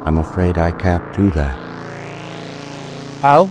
I'm afraid I can't do that. How?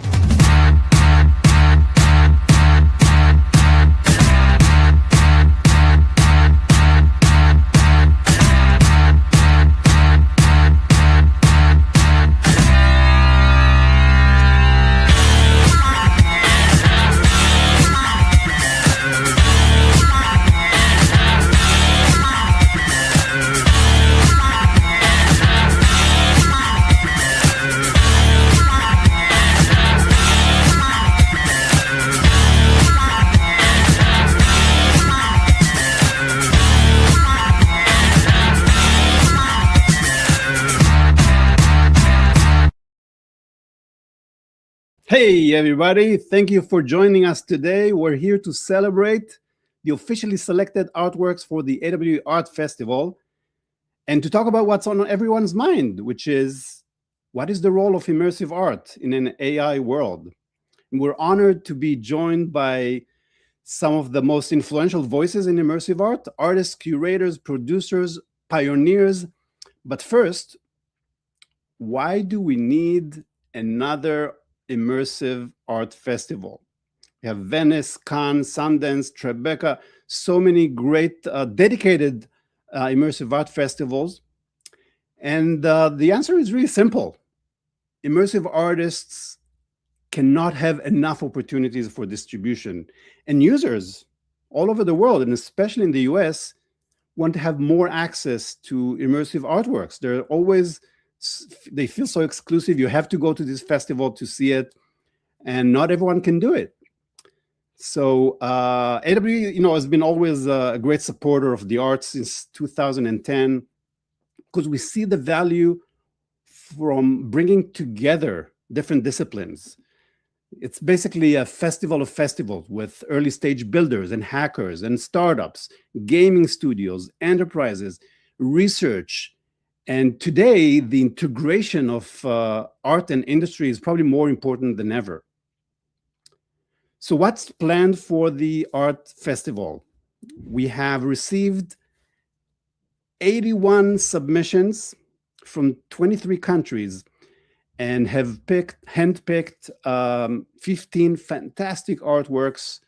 Hey, everybody. Thank you for joining us today. We're here to celebrate the officially selected artworks for the AW Art Festival and to talk about what's on everyone's mind, which is what is the role of immersive art in an AI world? And we're honored to be joined by some of the most influential voices in immersive art, artists, curators, producers, pioneers. But first, why do we need another immersive art festival? We have Venice, Cannes, Sundance, Tribeca, so many great dedicated immersive art festivals. And the answer is really simple. Immersive artists cannot have enough opportunities for distribution. And users all over the world, and especially in the US, want to have more access to immersive artworks. They feel so exclusive. You have to go to this festival to see it, and not everyone can do it. So AW, has been always a great supporter of the arts since 2010, because we see the value from bringing together different disciplines. It's basically a festival of festivals with early stage builders and hackers and startups, gaming studios, enterprises, research. And today, the integration of art and industry is probably more important than ever. So what's planned for the art festival? We have received 81 submissions from 23 countries and have handpicked 15 fantastic artworks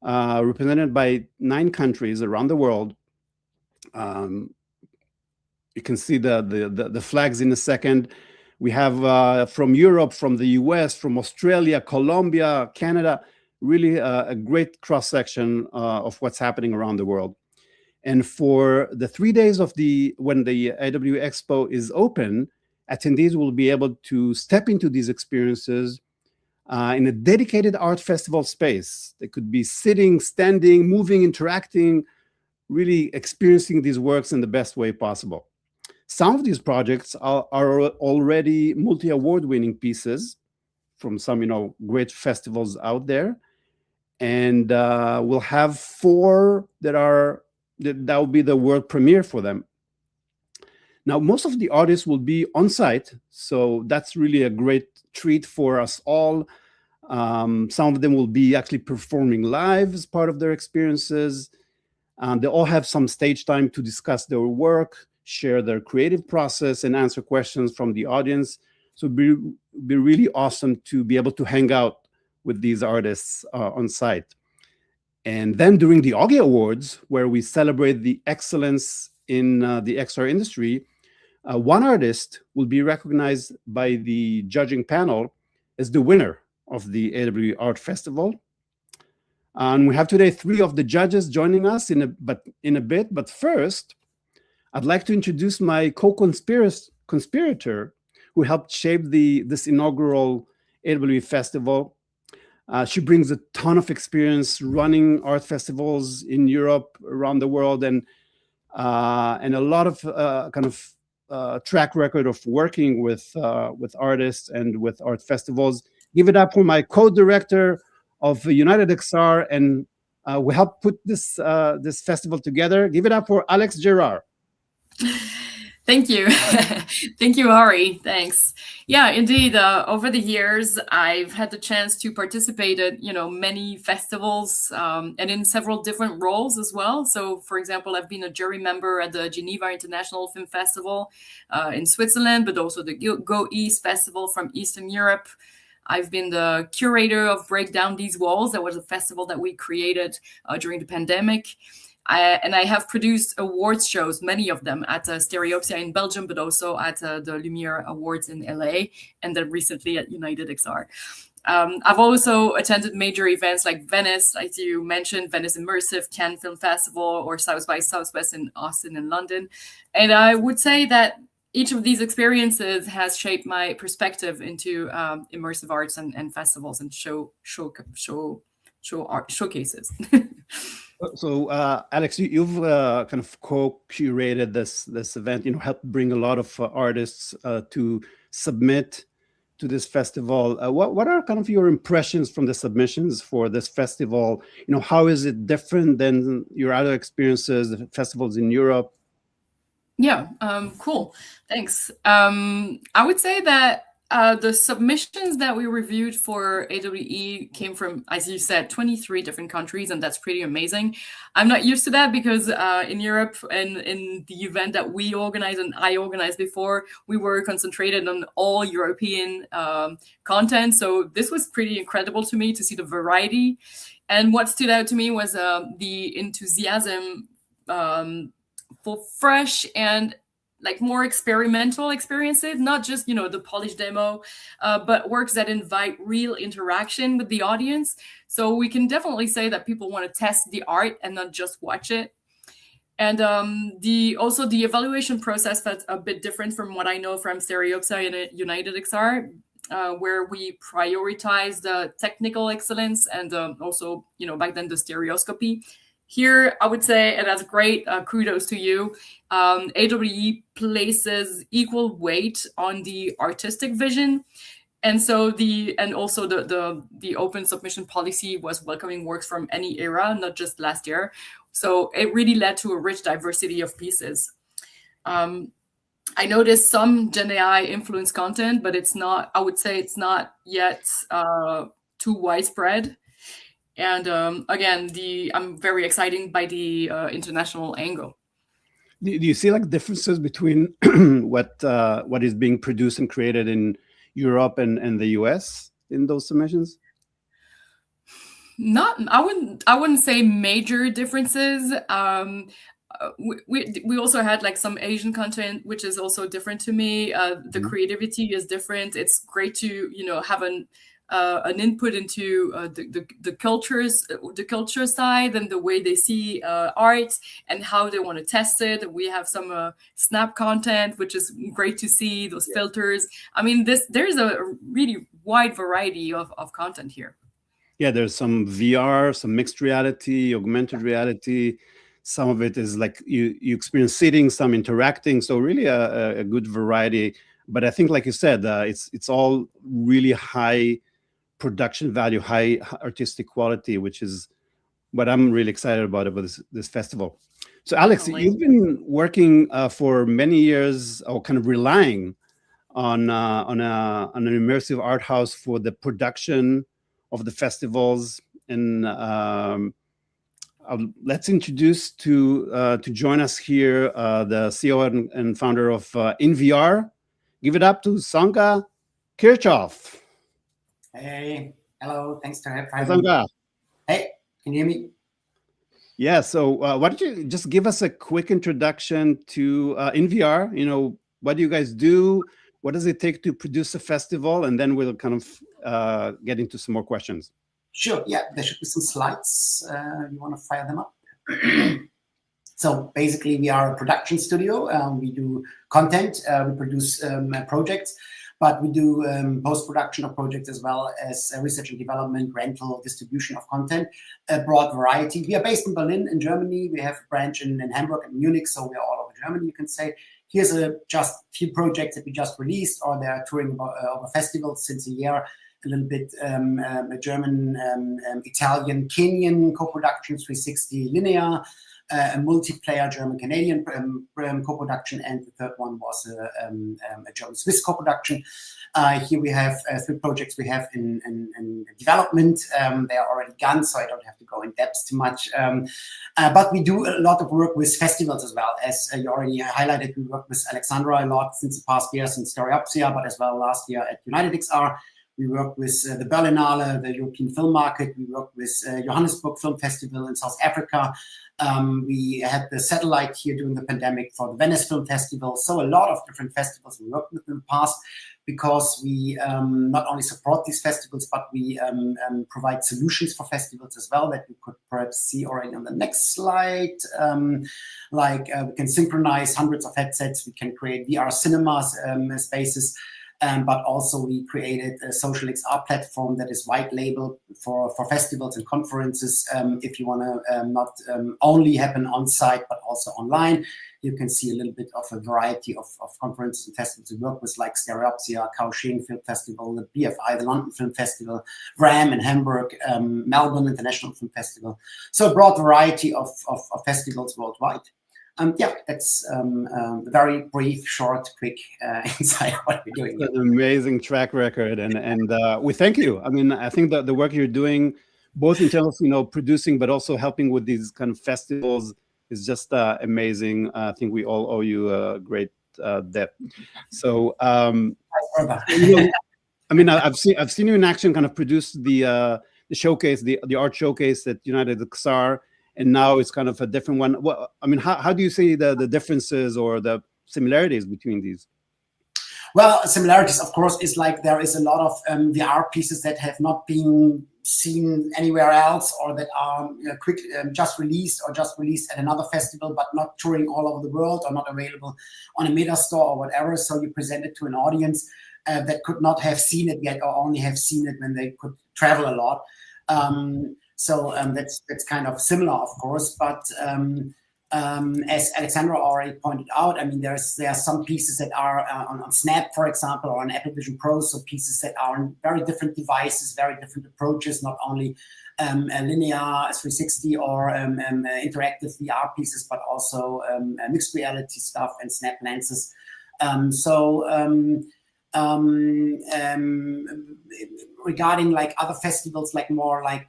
represented by 9 countries around the world. You can see the flags in a second. We have from Europe, from the US, from Australia, Colombia, Canada, really a great cross-section of what's happening around the world. And for the 3 days when the AW Expo is open, attendees will be able to step into these experiences in a dedicated art festival space. They could be sitting, standing, moving, interacting, really experiencing these works in the best way possible. Some of these projects are already multi-award winning pieces from some great festivals out there. And we'll have 4 that will be the world premiere for them. Now, most of the artists will be on site, so that's really a great treat for us all. Some of them will be actually performing live as part of their experiences. They all have some stage time to discuss their work, share their creative process, and answer questions from the audience. So it'd be really awesome to be able to hang out with these artists on site. And then during the Augie Awards, where we celebrate the excellence in the XR industry, one artist will be recognized by the judging panel as the winner of the AW Art Festival. And we have today 3 of the judges joining us in a bit. But first, I'd like to introduce my co-conspirator who helped shape this inaugural AW Festival. She brings a ton of experience running art festivals in Europe, around the world, and a lot of track record of working with artists and with art festivals. Give it up for my co-director of United XR, and we helped put this festival together. Give it up for Alex Gerard. Thank you. Thank you, Ari. Thanks. Yeah, indeed. Over the years, I've had the chance to participate at, many festivals and in several different roles as well. So, for example, I've been a jury member at the Geneva International Film Festival in Switzerland, but also the Go East Festival from Eastern Europe. I've been the curator of Break Down These Walls. That was a festival that we created during the pandemic. And I have produced awards shows, many of them at Stereopsia in Belgium, but also at the Lumiere Awards in LA, and then recently at United XR. I've also attended major events like Venice, as you mentioned, Venice Immersive, Cannes Film Festival, or South by Southwest in Austin and London. And I would say that each of these experiences has shaped my perspective into immersive arts and festivals and showcases. So, Alex, you've kind of co-curated this event. Helped bring a lot of artists to submit to this festival. What are kind of your impressions from the submissions for this festival? How is it different than your other experiences, the festivals in Europe? Yeah, cool. Thanks. I would say that the submissions that we reviewed for AWE came from, as you said, 23 different countries, and that's pretty amazing. I'm not used to that because in Europe and in the event that we organized and I organized before, we were concentrated on all European content. So this was pretty incredible to me to see the variety. And what stood out to me was the enthusiasm for fresh and more experimental experiences, not just, the polished demo, but works that invite real interaction with the audience. So we can definitely say that people want to test the art and not just watch it. And the evaluation process felt a bit different from what I know from Stereopsia and United XR, where we prioritize the technical excellence and also, back then the stereoscopy. Here, I would say, and that's great, kudos to you, AWE places equal weight on the artistic vision. And so the open submission policy was welcoming works from any era, not just last year. So it really led to a rich diversity of pieces. I noticed some Gen AI influenced content, but I would say it's not yet too widespread. And again, I'm very excited by the international angle. Do you see differences between what is being produced and created in Europe and the US in those submissions? I wouldn't say major differences. We also had some Asian content, which is also different to me. The creativity is different. It's great to have an input into the culture side and the way they see art and how they want to test it. We have some snap content, which is great to see, those filters. I mean, there's a really wide variety of content here. Yeah, there's some VR, some mixed reality, augmented reality. Some of it is you experience sitting, some interacting. So really a good variety. But I think, like you said, it's all really high production value, high artistic quality, which is what I'm really excited about this festival. So Alex, you've been working for many years, or kind of relying on an immersive art house for the production of the festivals. And let's introduce to join us here the CEO and founder of Inbar. Give it up to Sonke Kirchhof. Hey, hello, thanks for having me. Sonke. Hey, can you hear me? Yeah, so why don't you just give us a quick introduction to Inbar? What do you guys do? What does it take to produce a festival? And then we'll kind of get into some more questions. Sure, yeah, there should be some slides. You want to fire them up? So basically, we are a production studio. We do content, we produce projects. But we do post-production of projects as well as research and development, rental, distribution of content, a broad variety. We are based in Berlin, in Germany. We have a branch in Hamburg and Munich, so we are all over Germany, you can say. Here's just a few projects that we just released, or they are touring over festivals since a year. A little bit a German, Italian, Kenyan co-production, 360 linear. a multiplayer German-Canadian co-production, and the third one was a German-Swiss co-production. Here we have 3 projects we have in development. They are already done, so I don't have to go in depth too much. But we do a lot of work with festivals as well. As you already highlighted, we work with Alexandra a lot since the past years in Stereopsia, but as well last year at United XR. We work with the Berlinale, the European Film Market. We work with Johannesburg Film Festival in South Africa. We had the satellite here during the pandemic for the Venice Film Festival. So a lot of different festivals we worked with in the past, because we not only support these festivals, but we provide solutions for festivals as well, that you could perhaps see already on the next slide. We can synchronize hundreds of headsets. We can create VR cinemas spaces. But also we created a social XR platform that is white labeled for festivals and conferences. If you want to not only happen on site, but also online, you can see a little bit of a variety of conferences and festivals we work with, like Stereopsia, Kaohsiung Film Festival, the BFI, the London Film Festival, RAM in Hamburg, Melbourne International Film Festival. So a broad variety of festivals worldwide. Yeah, that's a very brief, short, quick insight of what we're doing. An amazing track record, and we thank you. I mean, I think that the work you're doing, both in terms of producing, but also helping with these kind of festivals, is just amazing. I think we all owe you a great debt. So, I mean, I've seen you in action, kind of produce the showcase, the art showcase at United XR. And now it's kind of a different one. Well, I mean, how do you see the differences or the similarities between these? Well, similarities, of course, is like there is a lot of VR pieces that have not been seen anywhere else, or that are just released at another festival, but not touring all over the world, or not available on a meta store or whatever. So you present it to an audience that could not have seen it yet, or only have seen it when they could travel a lot. So that's kind of similar, of course, but as Alexandra already pointed out, I mean, there are some pieces that are on Snap, for example, or on Apple Vision Pro, so pieces that are on very different devices, very different approaches, not only linear 360 or interactive VR pieces, but also mixed reality stuff and Snap lenses. Regarding like other festivals, like more like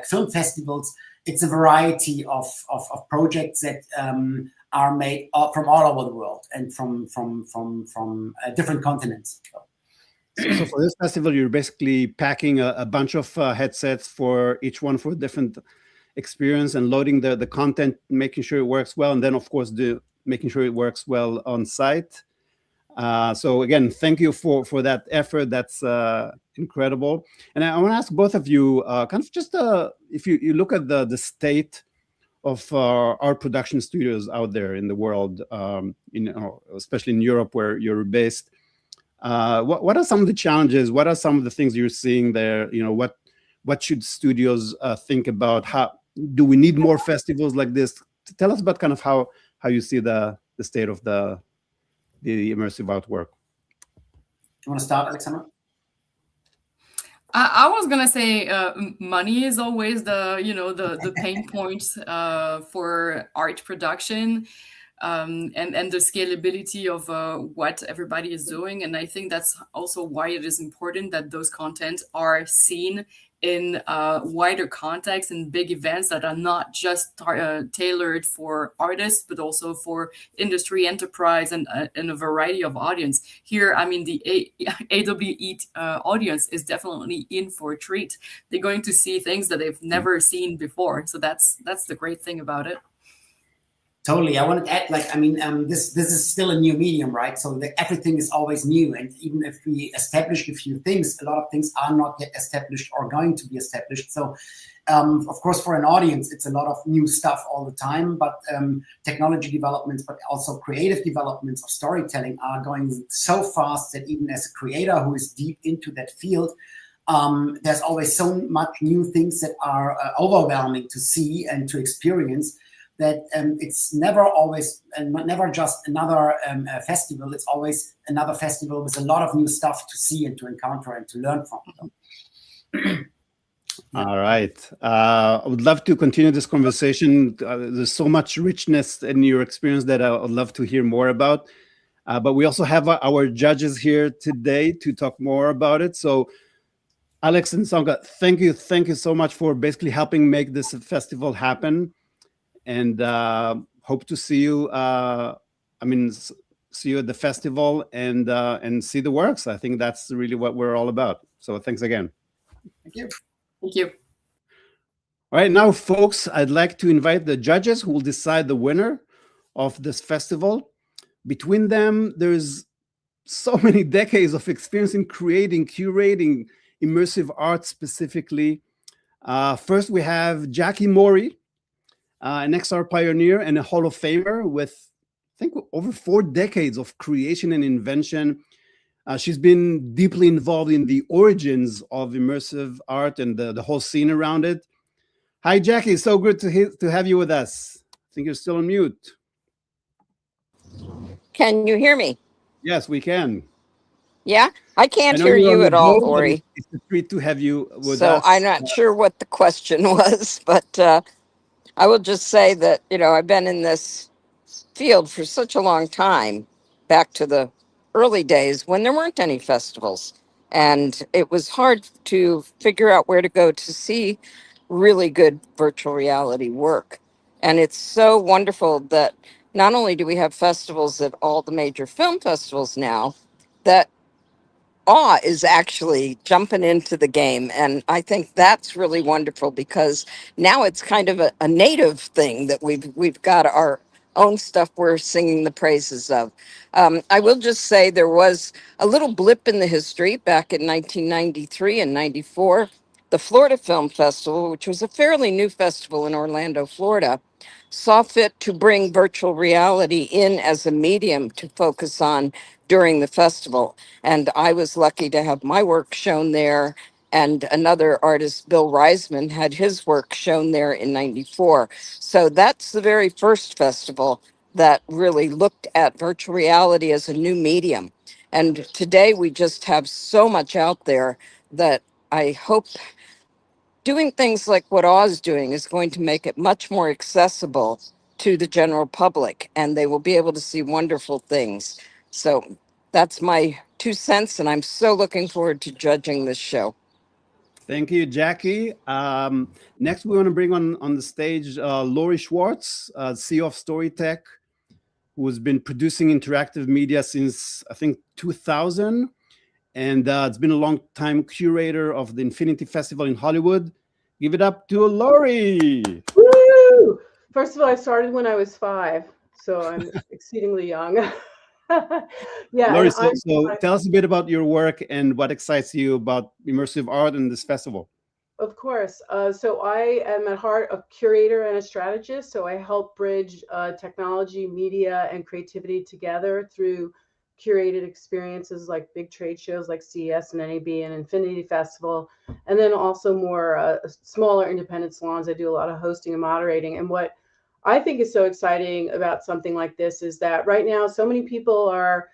film festivals, it's a variety of projects that are made from all over the world and from different continents. So for this festival, you're basically packing a bunch of headsets for each one for a different experience, and loading the content, making sure it works well, and then of course making sure it works well on site. So again, thank you for that effort. That's incredible. And I want to ask both of you, kind of just if you look at the state of our production studios out there in the world, especially in Europe where you're based, what are some of the challenges? What are some of the things you're seeing there? What should studios think about? How do we need more festivals like this? Tell us about kind of how you see the state of the immersive artwork. You want to start, Alexandra? I was gonna say money is always the pain point for art production, and the scalability of what everybody is doing. And I think that's also why it is important that those content are seen in wider context and big events that are not just tailored for artists, but also for industry, enterprise, and a variety of audience. Here, I mean, the AWE audience is definitely in for a treat. They're going to see things that they've never seen before. So that's the great thing about it. Totally. I wanted to add, this is still a new medium, right? So everything is always new. And even if we establish a few things, a lot of things are not yet established or going to be established. So, of course, for an audience, it's a lot of new stuff all the time. But technology developments, but also creative developments of storytelling are going so fast that even as a creator who is deep into that field, there's always so much new things that are overwhelming to see and to experience, that it's never just another festival. It's always another festival with a lot of new stuff to see and to encounter and to learn from. All right. I would love to continue this conversation. There's so much richness in your experience that I would love to hear more about. But we also have our judges here today to talk more about it. So Alex and Sonke, thank you so much for basically helping make this festival happen, and hope to see you. See you at the festival and see the works. I think that's really what we're all about. So thanks again. Thank you. Thank you. All right, now, folks, I'd like to invite the judges who will decide the winner of this festival. Between them, there's so many decades of experience in creating, curating immersive art specifically. First, we have Jackie Mori, an XR pioneer and a Hall of Famer with, I think, over 4 decades of creation and invention. She's been deeply involved in the origins of immersive art and the whole scene around it. Hi, Jackie. So good to have you with us. I think you're still on mute. Can you hear me? Yes, we can. Yeah, I can't know hear you're on you the at all, go, but Ori. it's a treat to have you with So us. I'm not sure what the question was, but I will just say that, I've been in this field for such a long time, back to the early days when there weren't any festivals. And it was hard to figure out where to go to see really good virtual reality work. And it's so wonderful that not only do we have festivals at all the major film festivals now, that awe is actually jumping into the game. And I think that's really wonderful because now it's kind of a native thing that we've got our own stuff we're singing the praises of. I will just say there was a little blip in the history back in 1993 and 94. The Florida Film Festival, which was a fairly new festival in Orlando, Florida, saw fit to bring virtual reality in as a medium to focus on during the festival. And I was lucky to have my work shown there. And another artist, Bill Reisman, had his work shown there in 94. So that's the very first festival that really looked at virtual reality as a new medium. And today we just have so much out there that I hope doing things like what Oz doing is going to make it much more accessible to the general public, and they will be able to see wonderful things. So that's my 2 cents, and I'm so looking forward to judging this show. Thank you, Jackie. Next, we want to bring on the stage Lori Schwartz, CEO of Storytech, who has been producing interactive media since, I think, 2000. And it's been a long time curator of the Infinity Festival in Hollywood. Give it up to Lori. Woo! First of all, I started when I was 5, so I'm exceedingly young. Yeah, Lori, so tell us a bit about your work and what excites you about immersive art and this festival. Of course. So I am at heart a curator and a strategist. So I help bridge technology, media, and creativity together through curated experiences like big trade shows like CES and NAB and Infinity Festival, and then also more smaller independent salons. I do a lot of hosting and moderating. And what I think is so exciting about something like this is that right now so many people are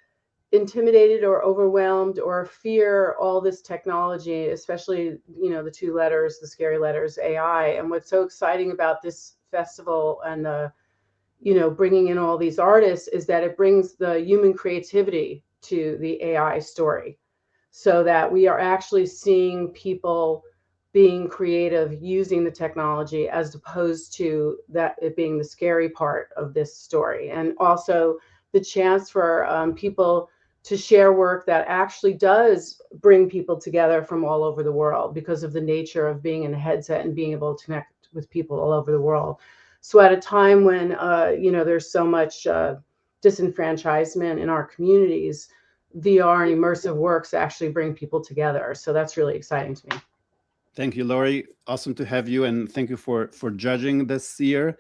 intimidated or overwhelmed or fear all this technology, especially, the 2 letters, the scary letters, AI. And what's so exciting about this festival and the bringing in all these artists is that it brings the human creativity to the AI story, so that we are actually seeing people being creative using the technology as opposed to that it being the scary part of this story. And also the chance for people to share work that actually does bring people together from all over the world because of the nature of being in a headset and being able to connect with people all over the world. So at a time when, there's so much disenfranchisement in our communities, VR and immersive works actually bring people together. So that's really exciting to me. Thank you, Lori. Awesome to have you, and thank you for judging this year.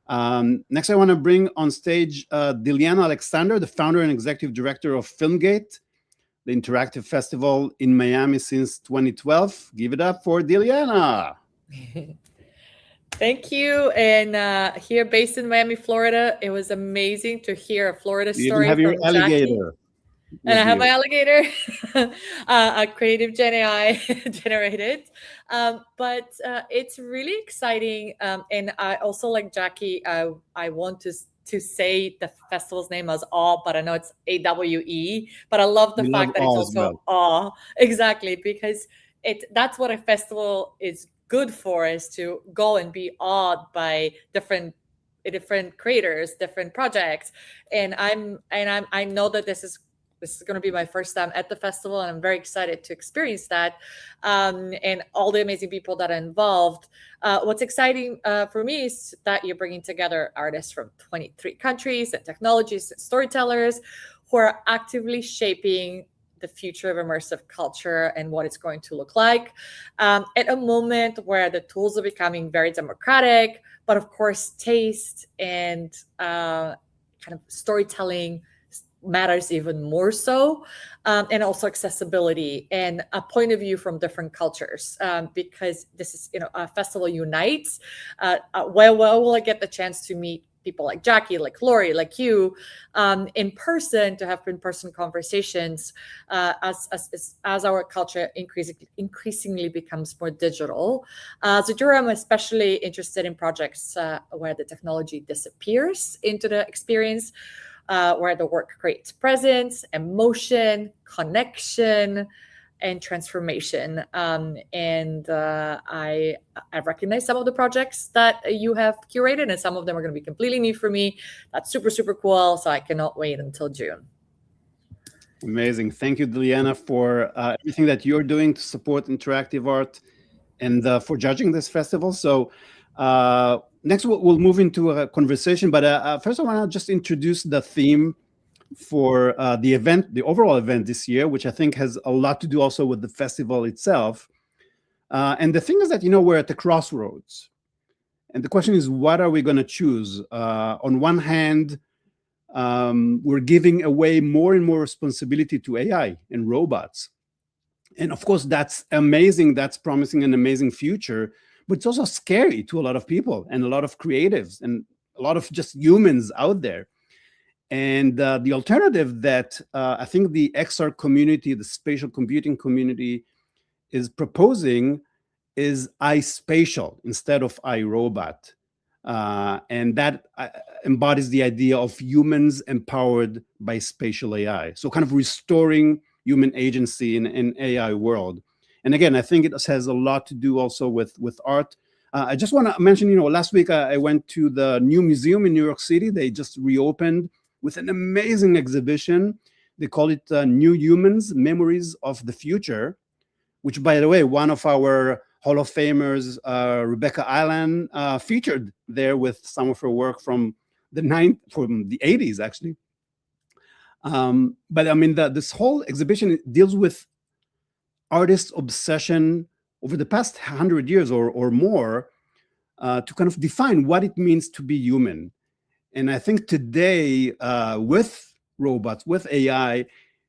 Next, I want to bring on stage Diliana Alexander, the founder and executive director of Filmgate, the interactive festival in Miami since 2012. Give it up for Diliana. Thank you. And here, based in Miami, Florida, it was amazing to hear a Florida You story even have your from alligator. And I have you. my alligator, a creative Gen AI generated. But it's really exciting. And I also, like Jackie, I want to say the festival's name as Awe, but I know it's AWE. But I love the We love fact that it's all as also well. Awe. Exactly, because that's what a festival is good for, is to go and be awed by different creators, different projects. And I know that this is going to be my first time at the festival, and I'm very excited to experience that, and all the amazing people that are involved. What's exciting for me is that you're bringing together artists from 23 countries and technologies and storytellers who are actively shaping the future of immersive culture and what it's going to look like, at a moment where the tools are becoming very democratic, but of course taste and kind of storytelling matters even more so, and also accessibility and a point of view from different cultures, because this is, a festival unites. Where will I get the chance to meet people like Jackie, like Lori, like you, in person, to have in-person conversations, as our culture increasingly becomes more digital. So I'm especially interested in projects where the technology disappears into the experience, where the work creates presence, emotion, connection, and transformation. And I recognize some of the projects that you have curated, and some of them are going to be completely new for me. That's super, super cool. So I cannot wait until June. Amazing. Thank you, Diliana, for everything that you're doing to support interactive art and for judging this festival. So next we'll move into a conversation, but first I want to just introduce the theme for the event, the overall event this year, which I think has a lot to do also with the festival itself. And the thing is that, we're at the crossroads. And the question is, what are we going to choose? On one hand, we're giving away more and more responsibility to AI and robots. And of course, that's amazing. That's promising an amazing future. But it's also scary to a lot of people and a lot of creatives and a lot of just humans out there. And the alternative that I think the XR community, the spatial computing community, is proposing is iSpatial instead of iRobot. And that embodies the idea of humans empowered by spatial AI. So kind of restoring human agency in an AI world. And again, I think it has a lot to do also with art. I just want to mention, last week I went to the new museum in New York City. They just reopened with an amazing exhibition. They call it New Humans, Memories of the Future, which, by the way, one of our Hall of Famers, Rebecca Island, featured there with some of her work from the 80s, actually. But I mean, this whole exhibition deals with artists' obsession over the past 100 years or more to kind of define what it means to be human. And I think today, with robots, with AI,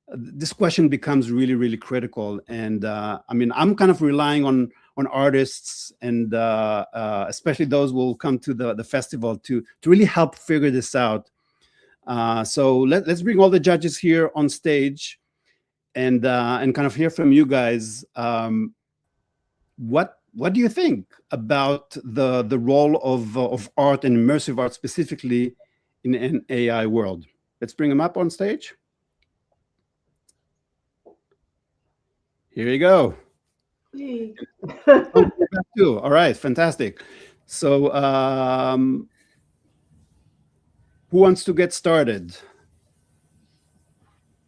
this question becomes really, really critical. And I mean, I'm kind of relying on artists and especially those who will come to the festival to really help figure this out. So let's bring all the judges here on stage and kind of hear from you guys. What do you think about the role of art and immersive art specifically in an AI world? Let's bring them up on stage. Here you go. All right, fantastic. So who wants to get started?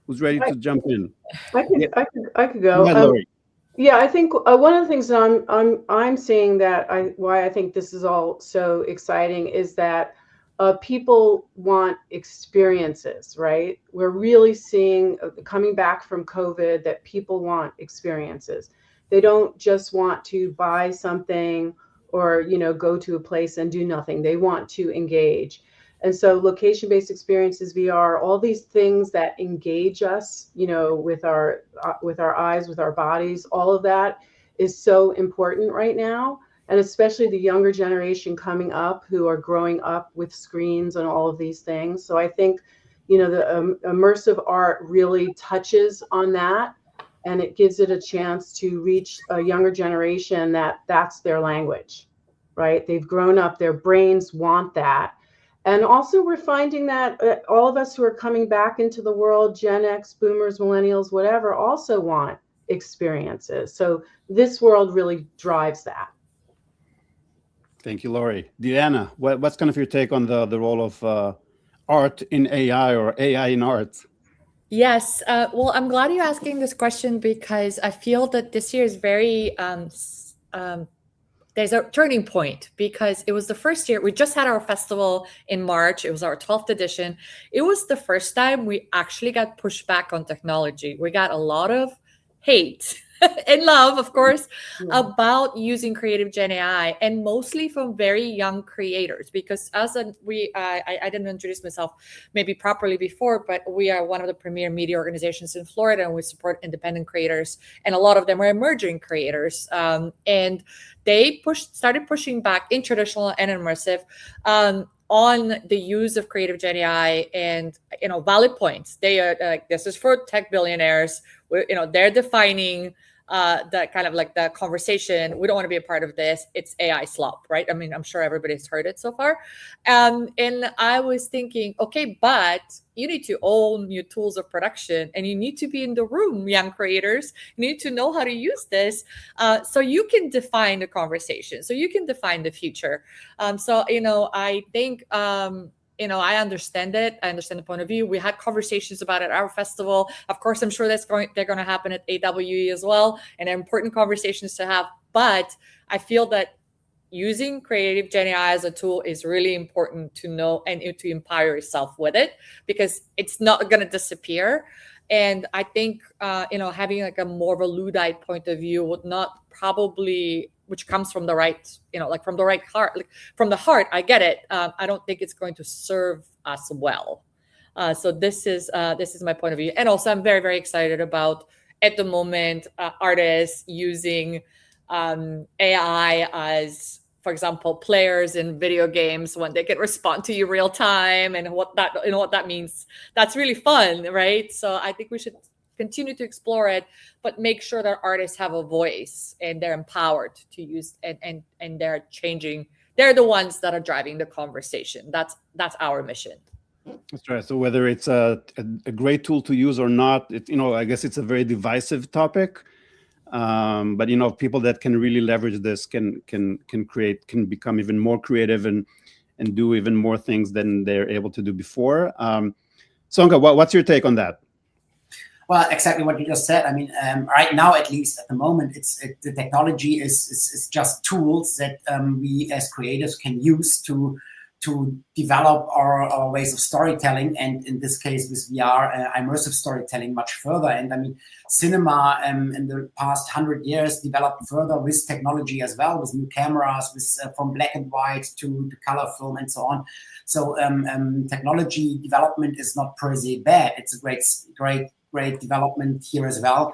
Who's ready to jump in? I could go. Yeah, I think one of the things that I'm seeing why I think this is all so exciting is that people want experiences, right? We're really seeing, coming back from COVID, that people want experiences. They don't just want to buy something or, go to a place and do nothing. They want to engage. And so location-based experiences, VR, all these things that engage us, with our eyes, with our bodies, all of that is so important right now. And especially the younger generation coming up who are growing up with screens and all of these things. So I think, you know, the immersive art really touches on that, and it gives it a chance to reach a younger generation that's their language, right? They've grown up, their brains want that. And also we're finding that all of us who are coming back into the world, Gen X, boomers, millennials, whatever, also want experiences. So this world really drives that. Thank you, Laurie. Diliana, what's kind of your take on the role of art in AI or AI in art? Yes. Well, I'm glad you're asking this question because I feel that this year is very, there's a turning point because it was the first year. We just had our festival in March. It was our 12th edition. It was the first time we actually got pushed back on technology. We got a lot of hate and love, of course, about using creative Gen AI, and mostly from very young creators. Because I didn't introduce myself maybe properly before, but we are one of the premier media organizations in Florida, and we support independent creators, and a lot of them are emerging creators. And they started pushing back in traditional and immersive on the use of creative Gen AI, and valid points. They are like, this is for tech billionaires. They're defining the kind of like the conversation. We don't want to be a part of this. It's AI slop, right? I mean, I'm sure everybody's heard it so far. And I was thinking, okay, but you need to own your tools of production, and you need to be in the room, young creators. You need to know how to use this so you can define the conversation, so you can define the future. I think I understand it. I understand the point of view. We had conversations about it at our festival. Of course, I'm sure they're going to happen at AWE as well, and important conversations to have. But I feel that using creative Gen AI as a tool is really important to know and to empower yourself with it, because it's not going to disappear. And I think, having like a more of a Luddite point of view would not probably, which comes from the right, from the right heart, from the heart, I get it. I don't think it's going to serve us well. So this is my point of view. And also I'm very, very excited about, at the moment, artists using AI as, for example, players in video games, when they can respond to you real time, and what that means. That's really fun, right? So I think we should continue to explore it, but make sure that artists have a voice and they're empowered to use, and they're changing. They're the ones that are driving the conversation. That's our mission. That's right. So whether it's a great tool to use or not, I guess it's a very divisive topic. But people that can really leverage this can become even more creative and do even more things than they're able to do before. Sonke, what's your take on that? Well, exactly what you just said. I mean, right now, at least at the moment, the technology is just tools that we as creators can use to develop our ways of storytelling, and in this case with VR, immersive storytelling much further. And I mean, cinema in the past 100 years developed further with technology as well, with new cameras, with from black and white to color film and so on. So technology development is not per se bad. It's a great development here as well.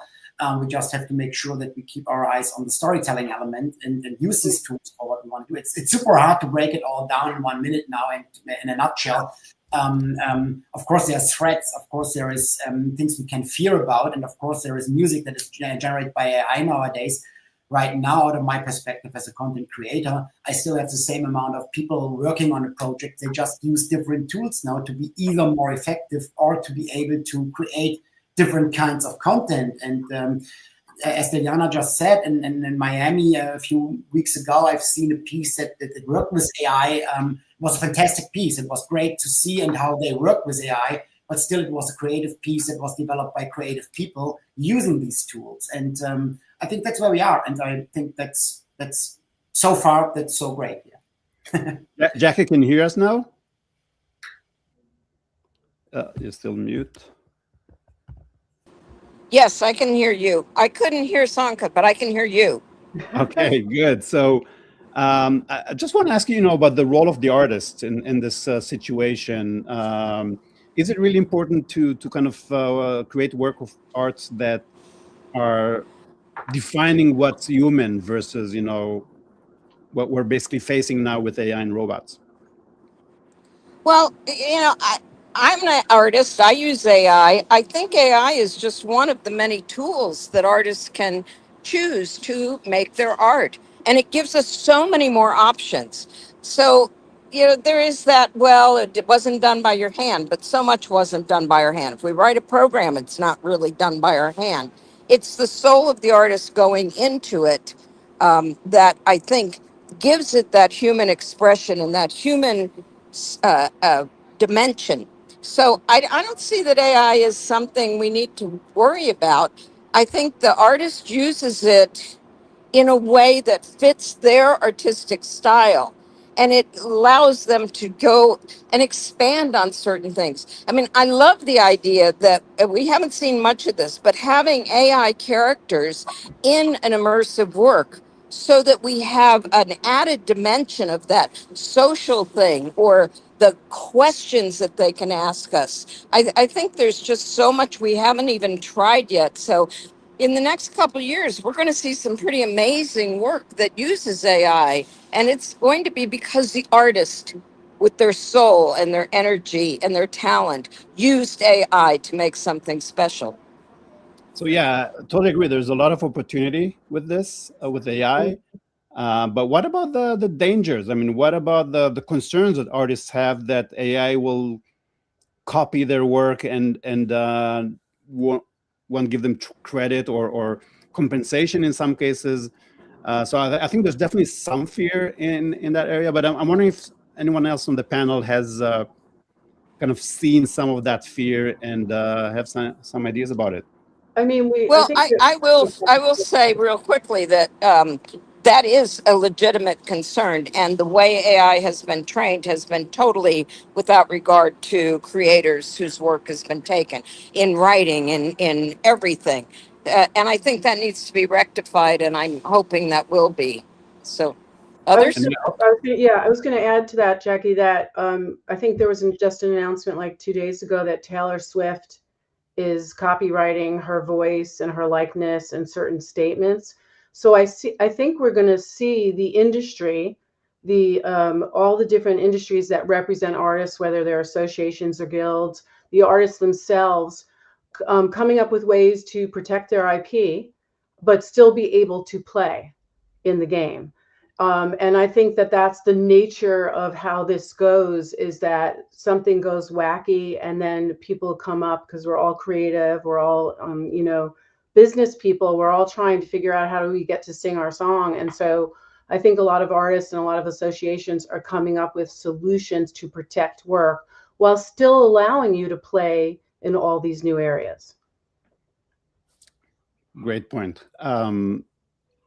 We just have to make sure that we keep our eyes on the storytelling element and use these tools for what we want to do. It's super hard to break it all down in 1 minute now and in a nutshell. Of course, there's threats. Of course, there is things we can fear about. And of course, there is music that is generated by AI nowadays. Right now, out of my perspective as a content creator, I still have the same amount of people working on a project. They just use different tools now to be either more effective or to be able to create different kinds of content. And as Diliana just said, in Miami a few weeks ago, I've seen a piece that worked with AI. It was a fantastic piece. It was great to see and how they work with AI, but still it was a creative piece that was developed by creative people using these tools. And I think that's where we are. And I think that's so far, that's so great. Yeah. Jackie, can you hear us now? You're still mute. Yes, I can hear you. I couldn't hear Sonke, but I can hear you. Okay, good. So I just want to ask you, about the role of the artist in this situation. Is it really important to kind of create work of arts that are defining what's human versus, what we're basically facing now with AI and robots? Well, I'm an artist. I use AI. I think AI is just one of the many tools that artists can choose to make their art. And it gives us so many more options. So, there is that, well, it wasn't done by your hand, but so much wasn't done by our hand. If we write a program, it's not really done by our hand. It's the soul of the artist going into it that I think gives it that human expression and that human dimension. So I don't see that AI is something we need to worry about. I think the artist uses it in a way that fits their artistic style. And it allows them to go and expand on certain things. I mean, I love the idea that we haven't seen much of this, but having AI characters in an immersive work so that we have an added dimension of that social thing or the questions that they can ask us. I think there's just so much we haven't even tried yet. So in the next couple of years, we're going to see some pretty amazing work that uses AI. And it's going to be because the artist, with their soul and their energy and their talent, used AI to make something special. So yeah, totally agree. There's a lot of opportunity with this, with AI. But what about the dangers? I mean, what about the concerns that artists have that AI will copy their work and won't give them credit or compensation in some cases? So I think there's definitely some fear in that area. But I'm wondering if anyone else on the panel has kind of seen some of that fear and have some ideas about it. I mean, I Well, think I will say real quickly that that is a legitimate concern, and the way AI has been trained has been totally without regard to creators whose work has been taken in writing and in everything, and I think that needs to be rectified, and I'm hoping that will be. So, others. I was going to add to that, Jackie, that I think there was just an announcement like 2 days ago that Taylor Swift is copywriting her voice and her likeness and certain statements. So I think we're going to see the industry, all the different industries that represent artists, whether they're associations or guilds, the artists themselves, coming up with ways to protect their IP, but still be able to play in the game. And I think that that's the nature of how this goes, is that something goes wacky and then people come up, because we're all creative, we're all, business people, we're all trying to figure out how do we get to sing our song. And so I think a lot of artists and a lot of associations are coming up with solutions to protect work while still allowing you to play in all these new areas. Great point.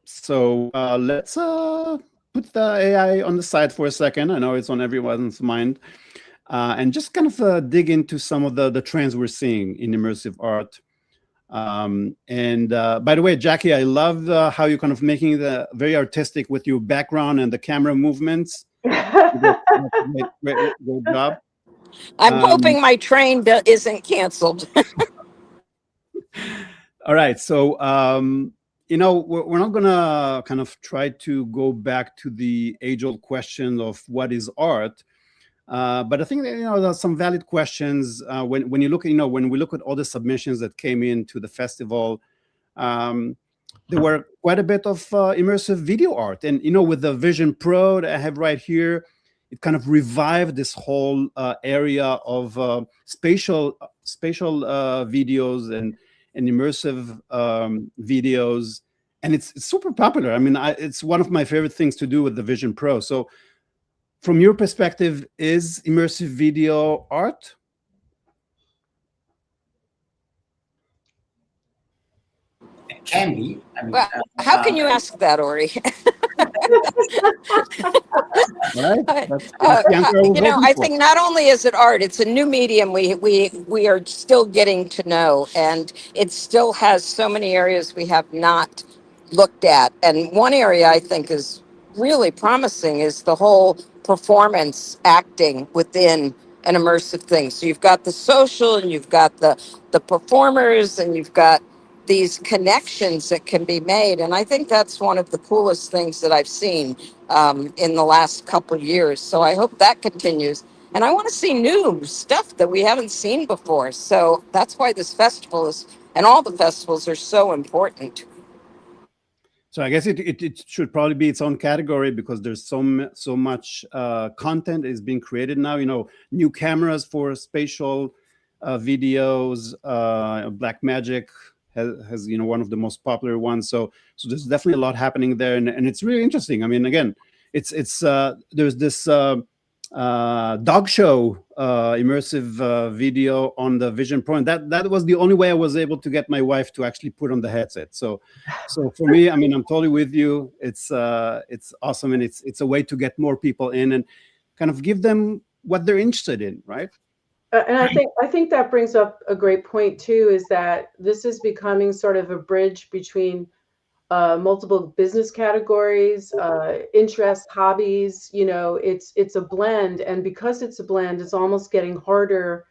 So let's put the AI on the side for a second. I know it's on everyone's mind. And just kind of dig into some of the trends we're seeing in immersive art. And by the way, Jackie, I love how you're kind of making the very artistic with your background and the camera movements. Great job. I'm hoping my train isn't canceled. All right. So, we're not going to kind of try to go back to the age-old question of what is art. But I think that, there's some valid questions when you look, when we look at all the submissions that came into the festival, there were quite a bit of immersive video art. And, with the Vision Pro that I have right here, it kind of revived this whole area of spatial videos and immersive videos. And it's super popular. I mean, it's one of my favorite things to do with the Vision Pro. So from your perspective, is immersive video art? It can be. I mean, Well, how can you ask that, Ori? Right? I think not only is it art, it's a new medium we are still getting to know, and it still has so many areas we have not looked at. And one area I think is really promising is the whole performance acting within an immersive thing. So you've got the social, and you've got the performers, and you've got these connections that can be made. And I think that's one of the coolest things that I've seen in the last couple of years. So I hope that continues. And I want to see new stuff that we haven't seen before. So that's why this festival is, and all the festivals are so important. So I guess it should probably be its own category, because there's so much content is being created now. You know, new cameras for spatial videos. Black Magic has you know, one of the most popular ones. So there's definitely a lot happening there, and it's really interesting. I mean, again, it's there's this dog show immersive video on the Vision Pro, and that was the only way I was able to get my wife to actually put on the headset. So for me, I mean, I'm totally with you. It's awesome, and it's a way to get more people in and kind of give them what they're interested in, right? And I think that brings up a great point too, is that this is becoming sort of a bridge between multiple business categories, interests, hobbies. You know, it's a blend, and because it's a blend, it's almost getting harder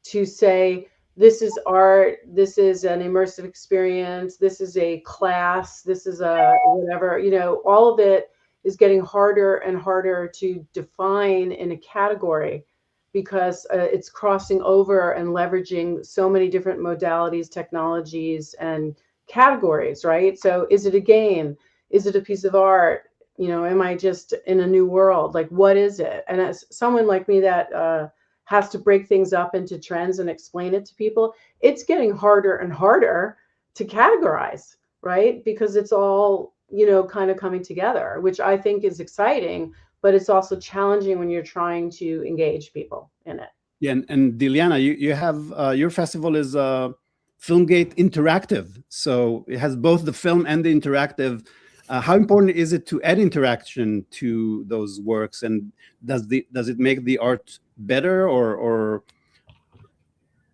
to say this is art, this is an immersive experience, this is a class, this is a whatever. You know, all of it is getting harder and harder to define in a category, because it's crossing over and leveraging so many different modalities, technologies, and categories, right? So is it a game? Is it a piece of art? You know, am I just in a new world? Like, what is it? And as someone like me that has to break things up into trends and explain it to people, it's getting harder and harder to categorize, right? Because it's all, you know, kind of coming together, which I think is exciting, but it's also challenging when you're trying to engage people in it. Yeah, and Diliana, you have your festival is Filmgate Interactive, so it has both the film and the interactive. How important is it to add interaction to those works, and does it make the art better, or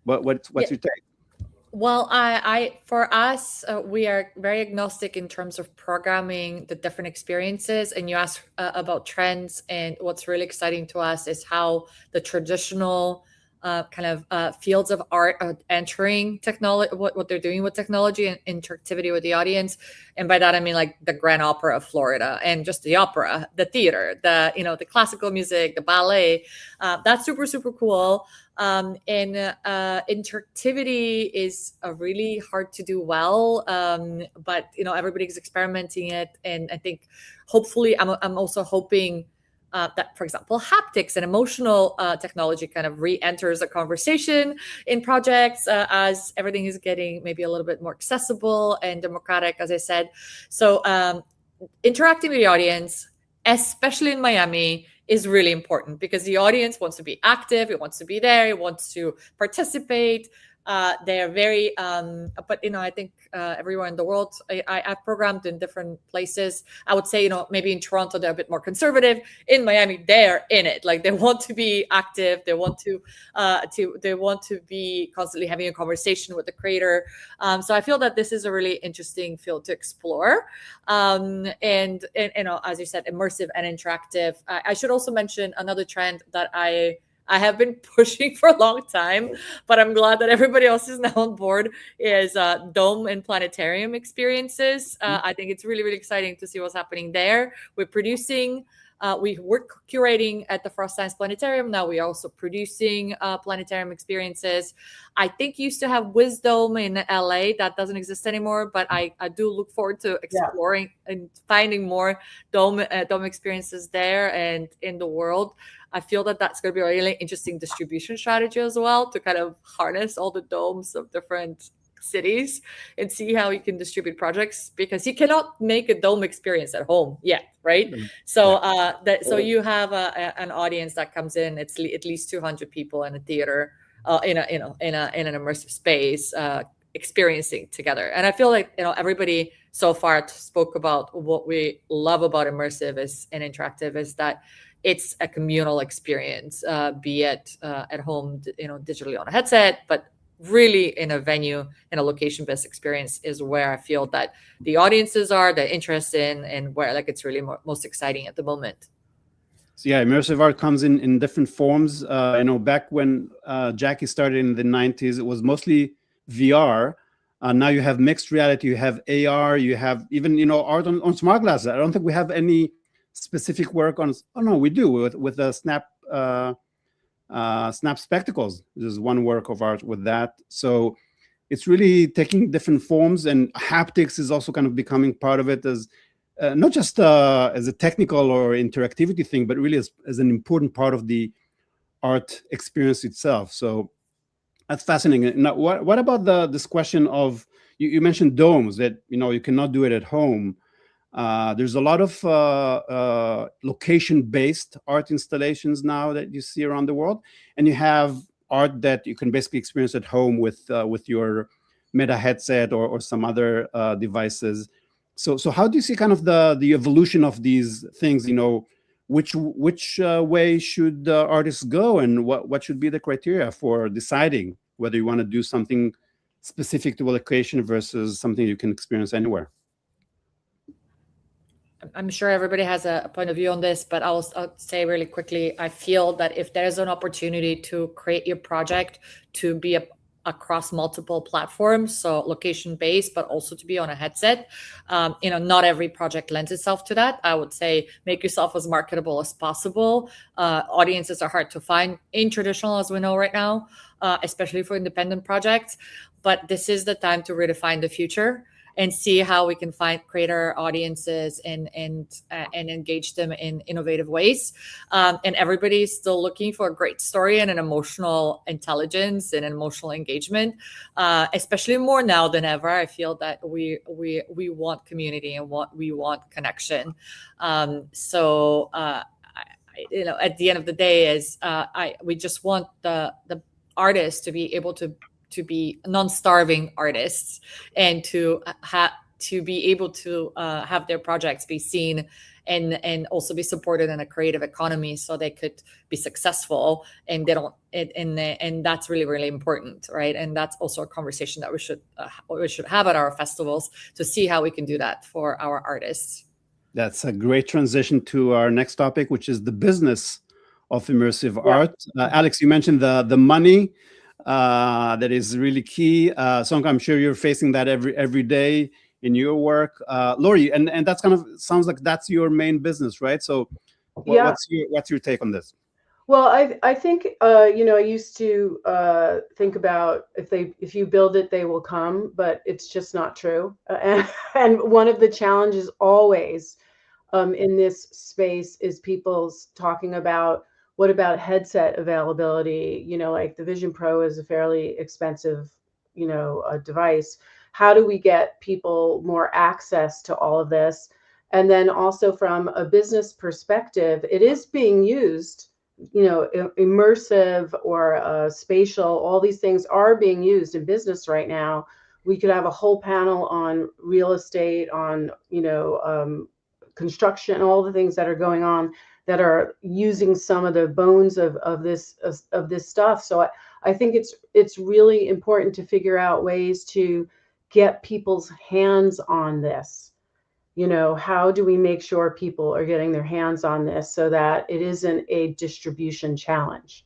what's your take? Well, I for us, we are very agnostic in terms of programming the different experiences. And you asked about trends, and what's really exciting to us is how the traditional kind of fields of art are entering technology, what they're doing with technology and interactivity with the audience. And by that, I mean like the Grand Opera of Florida, and just the opera, the theater, the classical music, the ballet. That's super, super cool. And interactivity is really hard to do well, but everybody's experimenting it, and I think hopefully I'm also hoping that, for example, haptics and emotional technology kind of re-enters a conversation in projects as everything is getting maybe a little bit more accessible and democratic, as I said. So interacting with the audience, especially in Miami, is really important, because the audience wants to be active, it wants to be there, it wants to participate. They are very, but I think everywhere in the world, I've programmed in different places. I would say, maybe in Toronto they're a bit more conservative. In Miami, they're in it. Like, they want to be active. They want to be constantly having a conversation with the creator. So I feel that this is a really interesting field to explore. And as you said, immersive and interactive. I should also mention another trend that I have been pushing for a long time, but I'm glad that everybody else is now on board, is dome and planetarium experiences. I think it's really, really exciting to see what's happening there. We're producing, we're curating at the Frost Science Planetarium. Now we are also producing planetarium experiences. I think used to have Wisdom in LA. That doesn't exist anymore, but I do look forward to exploring and finding more dome experiences there and in the world. I feel that that's going to be a really interesting distribution strategy as well, to kind of harness all the domes of different cities and see how you can distribute projects, because you cannot make a dome experience at home yet, right? So so you have an audience that comes in. It's at least 200 people in a theater, in an immersive space, experiencing together. And I feel like everybody so far spoke about what we love about immersive and interactive is that it's a communal experience, be it at home, digitally on a headset, but really in a venue, in a location-based experience is where I feel that the audiences are, the interest in, and where it's really most exciting at the moment. So yeah, immersive art comes in different forms. Back when Jackie started in the 90s, it was mostly VR. Now you have mixed reality, you have AR, you have even art on smart glasses. I don't think we have any specific work on. Oh no, we do with the Snap Snap Spectacles. There's one work of art with that. So it's really taking different forms, and haptics is also kind of becoming part of it as not just as a technical or interactivity thing, but really as an important part of the art experience itself. So that's fascinating. Now, what about this question of, you mentioned domes, that you cannot do it at home. There's a lot of location-based art installations now that you see around the world, and you have art that you can basically experience at home with your Meta headset or some other devices. So how do you see kind of the evolution of these things? Which way should artists go, and what should be the criteria for deciding whether you want to do something specific to a location versus something you can experience anywhere? I'm sure everybody has a point of view on this, but I'll say really quickly, I feel that if there's an opportunity to create your project to be across multiple platforms, so location-based, but also to be on a headset, not every project lends itself to that. I would say make yourself as marketable as possible. Audiences are hard to find in traditional, as we know right now, especially for independent projects. But this is the time to redefine the future and see how we can create our audiences and engage them in innovative ways. And everybody's still looking for a great story and an emotional intelligence and an emotional engagement, especially more now than ever. I feel that we want community and we want connection. So at the end of the day, we just want the artists to be able to be non-starving artists and to be able to have their projects be seen and also be supported in a creative economy so they could be successful, and they don't and that's really, really important, right? And that's also a conversation that we should have at our festivals to see how we can do that for our artists. That's a great transition to our next topic, which is the business of immersive art. Alex, you mentioned the money. That is really key. Sonke, I'm sure you're facing that every day in your work. Lori, and that's kind of sounds like that's your main business, right? So what's your take on this? Well, I think I used to think about if you build it, they will come, but it's just not true. And one of the challenges always in this space is people's talking about, what about headset availability? Like the Vision Pro is a fairly expensive, device. How do we get people more access to all of this? And then also from a business perspective, it is being used, immersive or spatial, all these things are being used in business right now. We could have a whole panel on real estate, on, construction, all the things that are going on that are using some of the bones of this stuff. So I think it's really important to figure out ways to get people's hands on this. How do we make sure people are getting their hands on this so that it isn't a distribution challenge?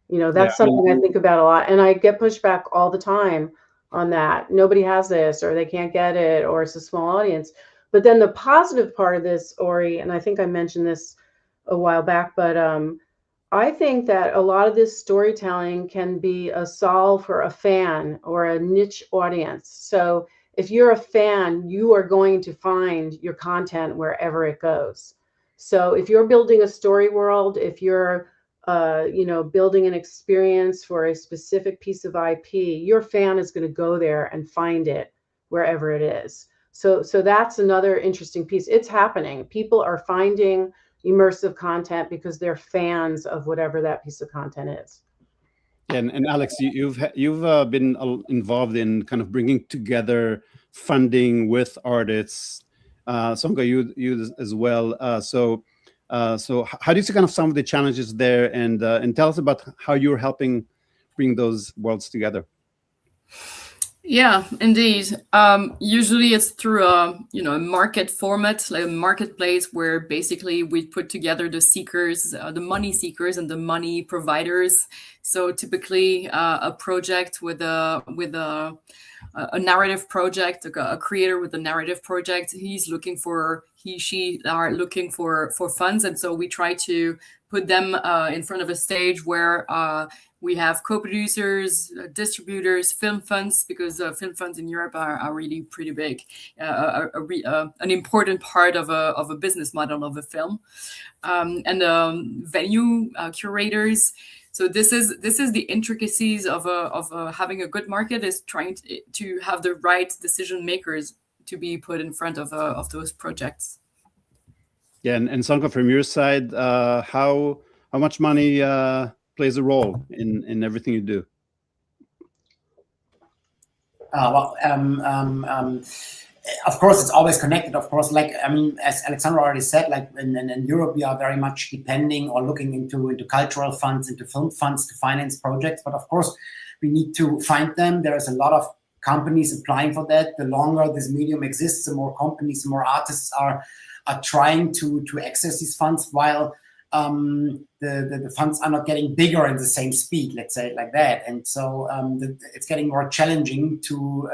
That's something I think about a lot, and I get pushback all the time on that. Nobody has this, or they can't get it, or it's a small audience. But then the positive part of this, Ori, and I think I mentioned this a while back, but I think that a lot of this storytelling can be a solve for a fan or a niche audience. So if you're a fan, you are going to find your content wherever it goes. So if you're building a story world, if you're building an experience for a specific piece of IP, your fan is going to go there and find it wherever it is. So that's another interesting piece. It's happening. People are finding immersive content because they're fans of whatever that piece of content is. And Alex, you've been involved in kind of bringing together funding with artists. Sonke, you as well. So how do you see kind of some of the challenges there, and tell us about how you're helping bring those worlds together? Yeah, indeed. Usually it's through a market format, like a marketplace, where basically we put together the seekers, the money seekers, and the money providers. So typically a project with a narrative project, a creator with a narrative project, he, she are looking for funds, and so we try to put them in front of a stage where we have co-producers, distributors, film funds, because film funds in Europe are really pretty big, an important part of a business model of a film, and venue curators. So this is the intricacies of having a good market, is trying to have the right decision makers to be put in front of those projects. Yeah, and Sonke, from your side, how much money plays a role in everything you do? Of course, it's always connected. Of course, as Alexandra already said, in Europe, we are very much depending or looking into cultural funds, into film funds to finance projects. But of course, we need to find them. There is a lot of companies applying for that. The longer this medium exists, the more companies, the more artists are trying to access these funds, while the funds are not getting bigger in the same speed, let's say it like that. And so it's getting more challenging to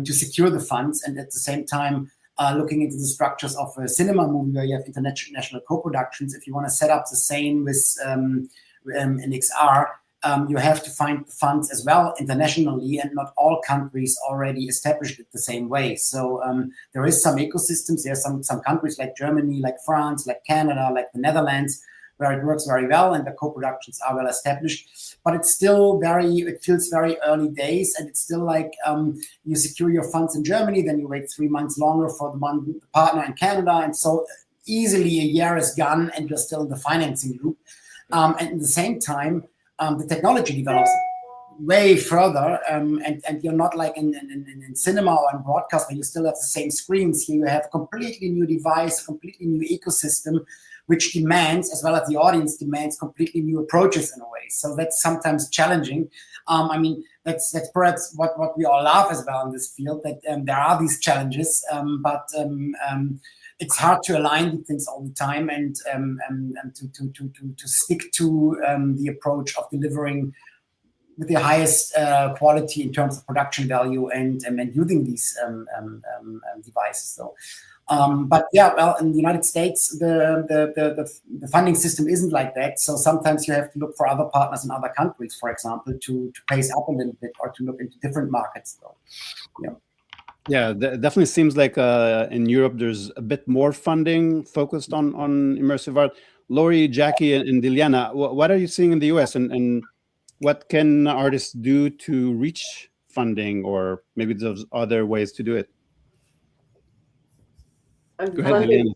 secure the funds, and at the same time looking into the structures of a cinema movie where you have international co-productions. If you want to set up the same with an XR, you have to find funds as well internationally, and not all countries already established it the same way. So there is some ecosystems. There are some countries like Germany, like France, like Canada, like the Netherlands, where it works very well and the co-productions are well established. But it's still it feels very early days, and it's still like you secure your funds in Germany, then you wait 3 months longer for the partner in Canada, and so easily a year is gone and you're still in the financing loop. And at the same time, the technology develops way further, and you're not like in cinema or in broadcast where you still have the same screens. Here you have a completely new device, a completely new ecosystem, which demands, as well as the audience demands, completely new approaches in a way. So that's sometimes challenging. That's perhaps what we all love as well in this field, that there are these challenges, but it's hard to align with things all the time, and to stick to the approach of delivering with the highest quality in terms of production value and using these devices. So, but yeah, well, in the United States, the funding system isn't like that. So sometimes you have to look for other partners in other countries, for example, to pace up a little bit, or to look into different markets. So, yeah. Yeah, definitely seems like in Europe there's a bit more funding focused on immersive art. Lori, Jackie, and Diliana, what are you seeing in the US, and what can artists do to reach funding, or maybe there's other ways to do it? Go ahead, Diliana.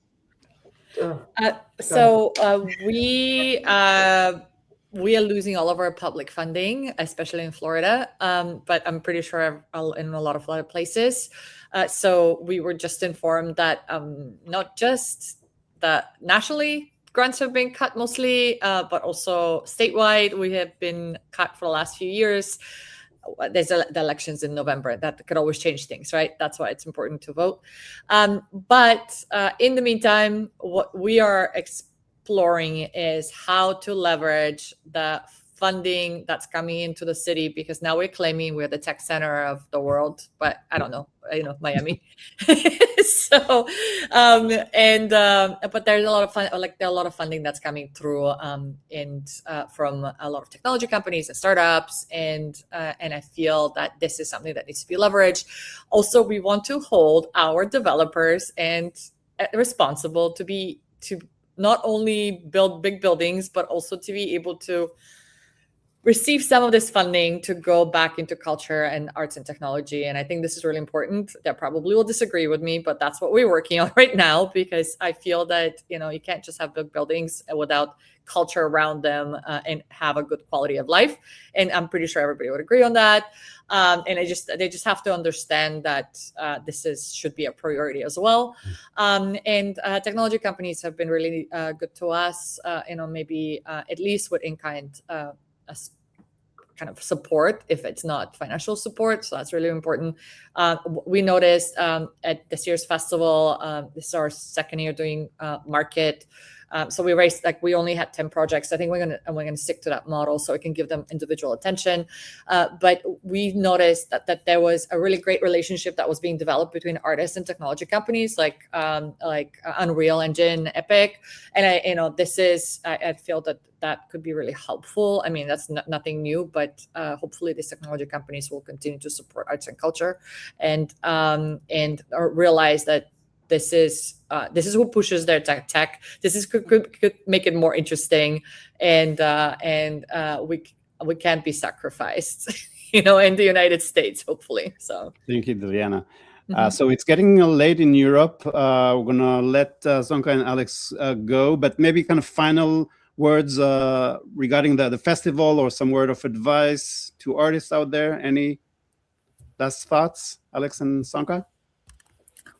We are losing all of our public funding, especially in Florida, but I'm pretty sure in a lot of other places. So we were just informed that not just that nationally grants have been cut mostly, but also statewide we have been cut for the last few years. There's the elections in November that could always change things, right? That's why it's important to vote. But in the meantime, what we are exploring is how to leverage the funding that's coming into the city, because now we're claiming we're the tech center of the world, but I don't know, Miami. So, but there's a lot of fun, like there are a lot of funding that's coming through, and from a lot of technology companies and startups, and I feel that this is something that needs to be leveraged. Also, we want to hold our developers and responsible to not only build big buildings, but also to be able to receive some of this funding to go back into culture and arts and technology. And I think this is really important. They probably will disagree with me, but that's what we're working on right now, because I feel that, you can't just have big buildings without culture around them and have a good quality of life. And I'm pretty sure everybody would agree on that. And they just have to understand that this should be a priority as well. And technology companies have been really good to us, maybe at least with in-kind kind of support, if it's not financial support. So that's really important. We noticed at this year's festival, this is our second year doing market. So we raised, like, we only had 10 projects. I think we're gonna stick to that model so we can give them individual attention. But we noticed that there was a really great relationship that was being developed between artists and technology companies like Unreal Engine, Epic, and I feel that could be really helpful. I mean, that's nothing new, but hopefully these technology companies will continue to support arts and culture, and realize that this is who pushes their tech. This could make it more interesting, and we can't be sacrificed, in the United States, hopefully. So thank you, Diliana. So it's getting late in Europe. We're gonna let Sonke and Alex go, but maybe kind of final words regarding the festival, or some word of advice to artists out there. Any last thoughts, Alex and Sonke?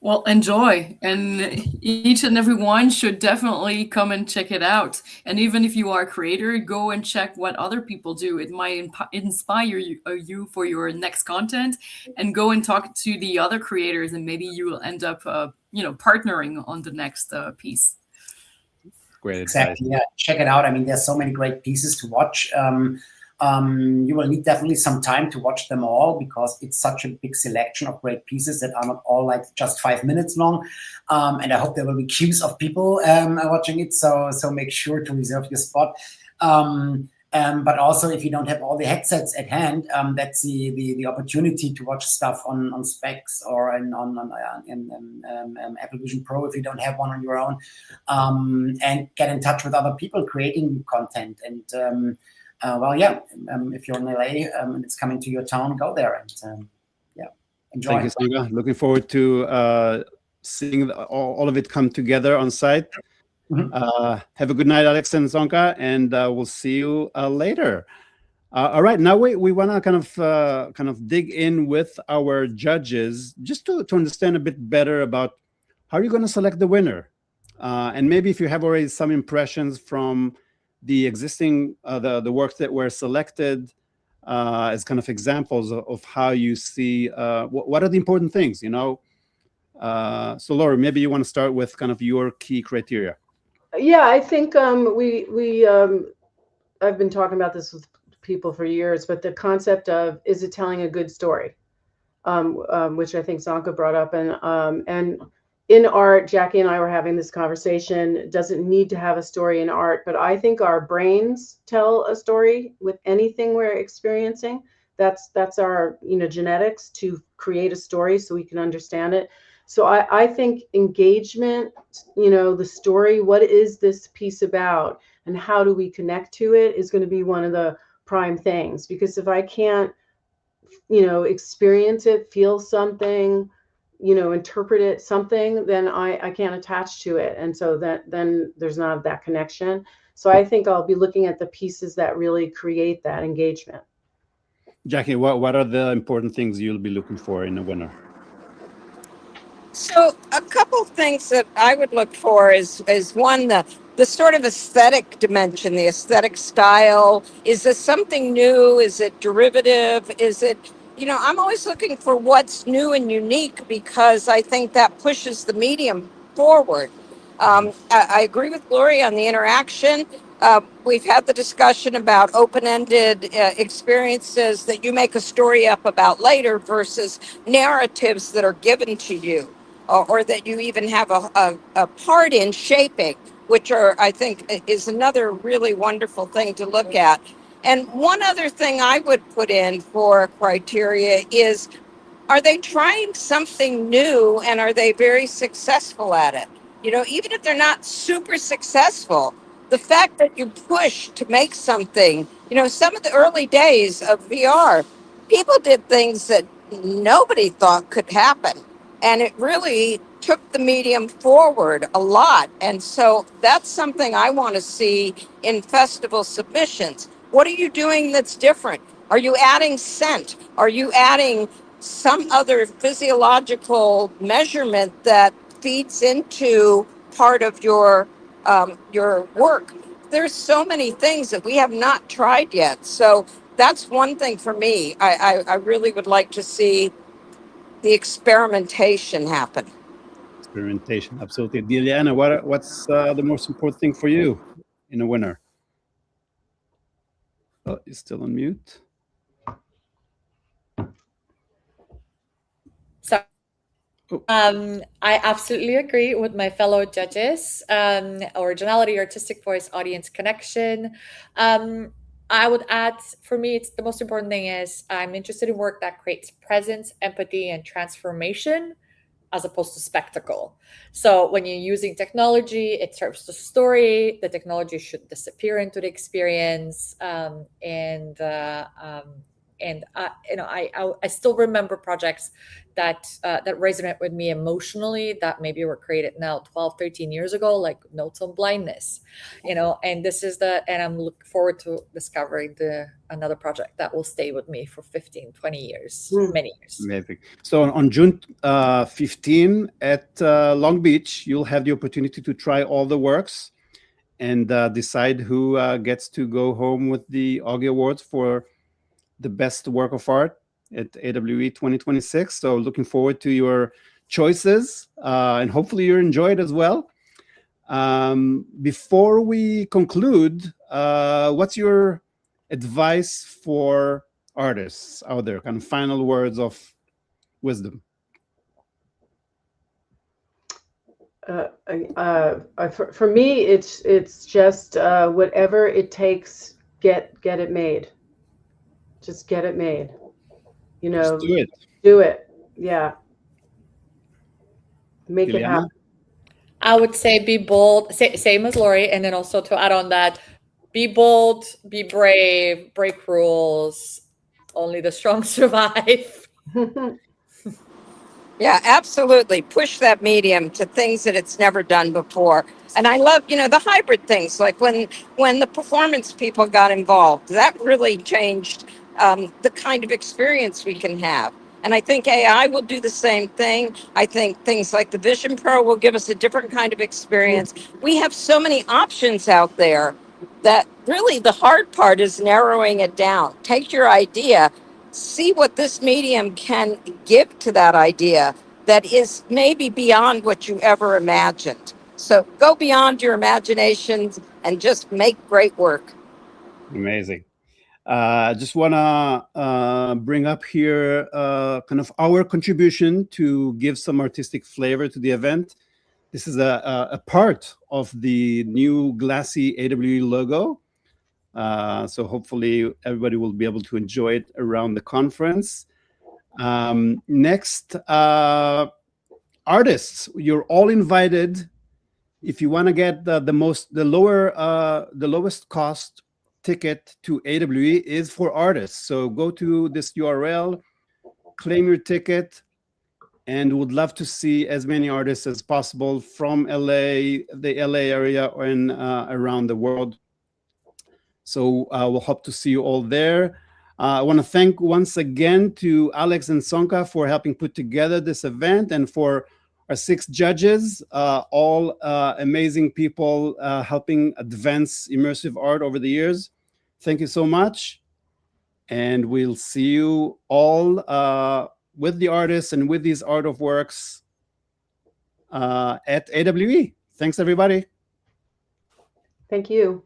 Well, enjoy, and each and every one should definitely come and check it out. And even if you are a creator, go and check what other people do. It might inspire you for your next content, and go and talk to the other creators, and maybe you will end up, partnering on the next piece. Great. Exactly. Yeah, check it out. I mean, there's so many great pieces to watch. You will need definitely some time to watch them all, because it's such a big selection of great pieces that are not all like just 5 minutes long. And I hope there will be queues of people watching it. So make sure to reserve your spot. But also, if you don't have all the headsets at hand, that's the opportunity to watch stuff on specs or on Apple Vision Pro if you don't have one on your own, and get in touch with other people creating content. And if you're in LA and it's coming to your town, go there and enjoy. Thank you, Sonke. Looking forward to seeing all of it come together on site. Have a good night, Alex and Sonke, and we'll see you later. All right, now we want to kind of dig in with our judges, just to understand a bit better about how you're going to select the winner, and maybe if you have already some impressions from the existing the works that were selected as kind of examples of how you see what are the important things, So Laura, maybe you want to start with kind of your key criteria. Yeah, I think I've been talking about this with people for years, but the concept of, is it telling a good story, which I think Sonke brought up, and in art, Jackie and I were having this conversation. It doesn't need to have a story in art, but I think our brains tell a story with anything we're experiencing. That's our genetics to create a story so we can understand it. So I think engagement, the story, what is this piece about, and how do we connect to it, is going to be one of the prime things. Because if I can't, experience it, feel something, interpret it, something, then I can't attach to it. And so then there's not that connection. So I think I'll be looking at the pieces that really create that engagement. Jackie, what are the important things you'll be looking for in a winner? So a couple of things that I would look for is one, the sort of aesthetic dimension, the aesthetic style. Is this something new? Is it derivative? Is it, I'm always looking for what's new and unique, because I think that pushes the medium forward. I agree with Gloria on the interaction. We've had the discussion about open-ended experiences that you make a story up about later versus narratives that are given to you, or that you even have a part in shaping, which I think is another really wonderful thing to look at. And one other thing I would put in for criteria is, are they trying something new, and are they very successful at it? Even if they're not super successful, the fact that you push to make something, some of the early days of VR, people did things that nobody thought could happen. And it really took the medium forward a lot. And so that's something I want to see in festival submissions. What are you doing that's different? Are you adding scent? Are you adding some other physiological measurement that feeds into part of your work? There's so many things that we have not tried yet. So that's one thing for me. I really would like to see the experimentation happen. Experimentation, absolutely. Diliana, what's the most important thing for you in a winner? Oh, you're still on mute. So, I absolutely agree with my fellow judges. Originality, artistic voice, audience connection. I would add, for me, it's the most important thing is I'm interested in work that creates presence, empathy, and transformation, as opposed to spectacle. So when you're using technology, it serves the story. The technology should disappear into the experience. I still remember projects that resonate with me emotionally that maybe were created now 12, 13 years ago, like Notes on Blindness, and I'm looking forward to discovering another project that will stay with me for 15, 20 years, many years. Amazing. So on June 15 at Long Beach, you'll have the opportunity to try all the works and decide who gets to go home with the Augie Awards for the best work of art at AWE 2026. So looking forward to your choices, and hopefully you enjoy it as well. Before we conclude, what's your advice for artists out there? Kind of final words of wisdom. For me, it's just whatever it takes, get it made. Just get it made. Just do it. Do it. Yeah. Make it happen. I would say be bold, same as Lori, and then also to add on that, be bold, be brave, break rules. Only the strong survive. Yeah, absolutely. Push that medium to things that it's never done before. And I love, the hybrid things, like when the performance people got involved, that really changed the kind of experience we can have. And I think AI will do the same thing. I think things like the Vision Pro will give us a different kind of experience. We have so many options out there that really the hard part is narrowing it down. Take your idea, see what this medium can give to that idea that is maybe beyond what you ever imagined. So go beyond your imaginations and just make great work. Amazing. I just want to bring up here kind of our contribution to give some artistic flavor to the event. This is a part of the new Glassy AWE logo. So hopefully everybody will be able to enjoy it around the conference. Next, artists, you're all invited. If you want to get the lowest cost ticket to AWE is for artists. So go to this URL, claim your ticket, and would love to see as many artists as possible from LA, the LA area, and around the world. So we'll hope to see you all there. I want to thank once again to Alex and Sonke for helping put together this event, and for our 6 judges, all amazing people helping advance immersive art over the years. Thank you so much. And we'll see you all with the artists and with these art of works at AWE. Thanks, everybody. Thank you.